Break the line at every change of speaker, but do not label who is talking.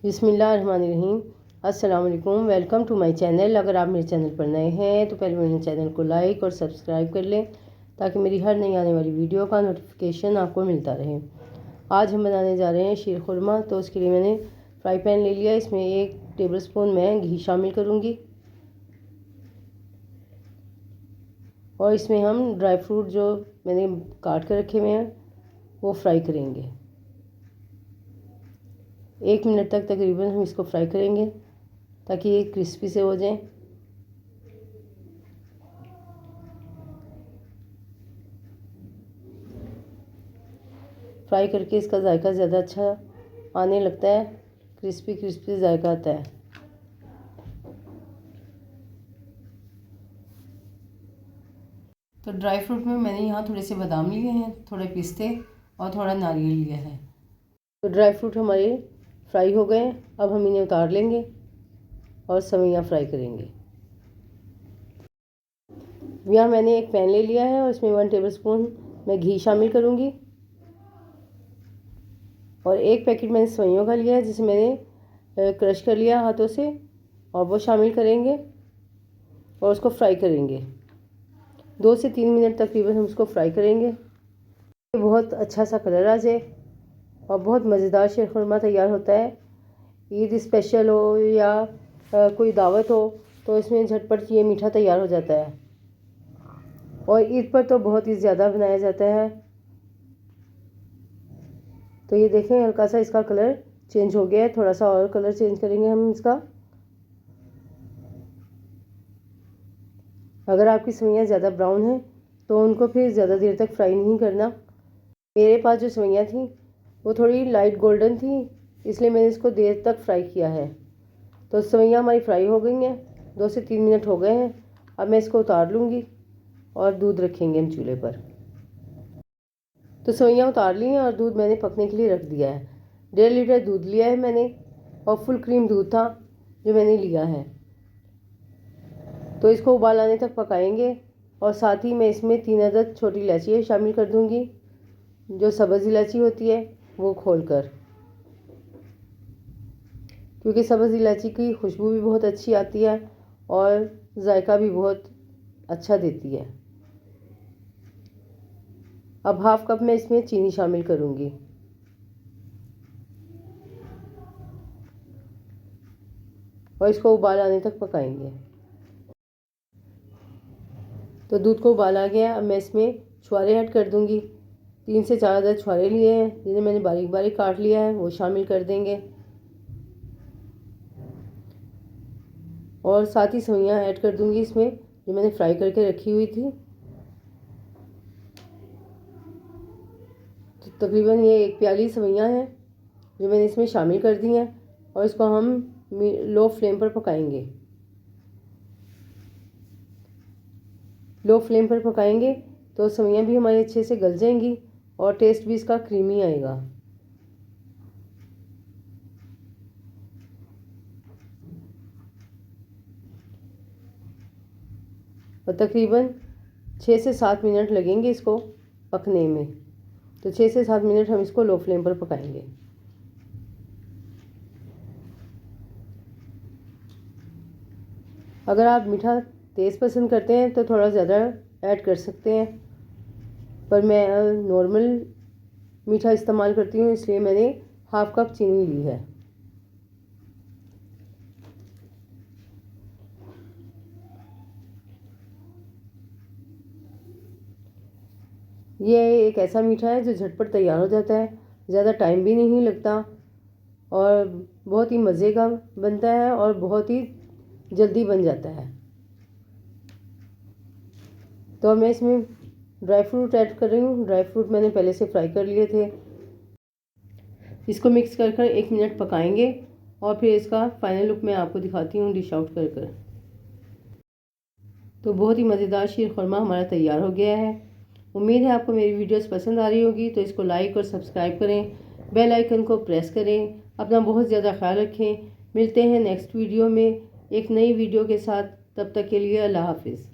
बिस्मिल्लाहिर्रहमानिर्रहीम। अस्सलाम वालेकुम। Welcome to my channel. अगर आप मेरे चैनल पर नए हैं तो पहले मेरे चैनल को लाइक और सब्सक्राइब कर लें ताकि मेरी हर नई आने वाली वीडियो का नोटिफिकेशन आपको मिलता रहे। आज हम बनाने जा रहे हैं शीर खुरमा। तो उसके लिए मैंने फ्राई पैन ले लिया। इसमें 1 टेबल स्पून मैं घी शामिल करूँगी और इसमें हम ड्राई फ्रूट जो मैंने काट कर रखे हुए हैं वो फ्राई करेंगे। 1 मिनट तक तकरीबन हम इसको फ्राई करेंगे ताकि ये क्रिस्पी से हो जाए। फ्राई करके इसका जायका ज़्यादा अच्छा आने लगता है, क्रिस्पी क्रिस्पी जायका आता है। तो ड्राई फ्रूट में मैंने यहाँ थोड़े से बादाम लिए हैं, थोड़े पिस्ते और थोड़ा नारियल लिया है। तो ड्राई फ्रूट हमारे फ्राई हो गए। अब हम इन्हें उतार लेंगे और सेवइयाँ फ्राई करेंगे। यहाँ मैंने एक पैन ले लिया है और इसमें 1 टेबल स्पून मैं घी शामिल करूँगी और 1 पैकेट मैंने सेवइयों का लिया है जिसे मैंने क्रश कर लिया हाथों से और वो शामिल करेंगे और उसको फ्राई करेंगे। 2 से 3 मिनट तकरीबन हम उसको फ्राई करेंगे। बहुत अच्छा सा कलर आ जाए और बहुत मज़ेदार शीर खुरमा तैयार होता है। ईद स्पेशल हो या कोई दावत हो तो इसमें झटपट ये मीठा तैयार हो जाता है और ईद पर तो बहुत ही ज़्यादा बनाया जाता है। तो ये देखें हल्का सा इसका कलर चेंज हो गया है, थोड़ा सा और कलर चेंज करेंगे हम इसका। अगर आपकी सेवइयाँ ज़्यादा ब्राउन हैं तो उनको फिर ज़्यादा देर तक फ्राई नहीं करना। मेरे पास जो सेवइयाँ थी वो थोड़ी लाइट गोल्डन थी, इसलिए मैंने इसको देर तक फ्राई किया है। तो सेवइयाँ हमारी फ्राई हो गई हैं, 2 से 3 मिनट हो गए हैं। अब मैं इसको उतार लूँगी और दूध रखेंगे हम चूल्हे पर। तो सेवइयाँ उतार ली हैं और दूध मैंने पकने के लिए रख दिया है। 1.5 लीटर दूध लिया है मैंने और फुल क्रीम दूध था जो मैंने लिया है। तो इसको उबाल आने तक पकाएंगे और साथ ही मैं इसमें 3 अदद छोटी इलायची शामिल कर दूँगी, जो सब्ज़ इलायची होती है वो खोलकर, क्योंकि सब्ज़ इलायची की खुशबू भी बहुत अच्छी आती है और जायका भी बहुत अच्छा देती है। अब हाफ कप मैं इसमें चीनी शामिल करूँगी और इसको उबाल आने तक पकाएंगे। तो दूध को उबाल आ गया। अब मैं इसमें छुहारे ऐड कर दूँगी। 3 से 4 अदद छुहारे लिए हैं जिन्हें मैंने बारीक बारीक काट लिया है, वो शामिल कर देंगे और साथ ही सेवइयाँ ऐड कर दूँगी इसमें जो मैंने फ्राई करके रखी हुई थी। तो तकरीबन ये 1 प्याली सेवइयाँ हैं जो मैंने इसमें शामिल कर दी हैं और इसको हम लो फ्लेम पर पकाएंगे। लो फ्लेम पर पकाएंगे तो सेवइयाँ भी हमारी अच्छे से गल जाएंगी और टेस्ट भी इसका क्रीमी आएगा। और तकरीबन 6 से 7 मिनट लगेंगे इसको पकने में। तो 6 से 7 मिनट हम इसको लो फ्लेम पर पकाएंगे। अगर आप मीठा तेज़ पसंद करते हैं तो थोड़ा ज़्यादा ऐड कर सकते हैं, पर मैं नॉर्मल मीठा इस्तेमाल करती हूँ इसलिए मैंने हाफ कप चीनी ली है। ये एक ऐसा मीठा है जो झटपट तैयार हो जाता है, ज़्यादा टाइम भी नहीं लगता और बहुत ही मज़े का बनता है और बहुत ही जल्दी बन जाता है। तो मैं इसमें ड्राई फ्रूट ऐड कर रही हूँ। ड्राई फ्रूट मैंने पहले से फ्राई कर लिए थे। इसको मिक्स कर कर 1 मिनट पकाएंगे और फिर इसका फाइनल लुक मैं आपको दिखाती हूँ डिश आउट कर कर। तो बहुत ही मज़ेदार शीर खुरमा हमारा तैयार हो गया है। उम्मीद है आपको मेरी वीडियोस पसंद आ रही होगी। तो इसको लाइक और सब्सक्राइब करें, बेल आइकन को प्रेस करें। अपना बहुत ज़्यादा ख्याल रखें। मिलते हैं नेक्स्ट वीडियो में एक नई वीडियो के साथ। तब तक के लिए अल्लाह हाफिज़।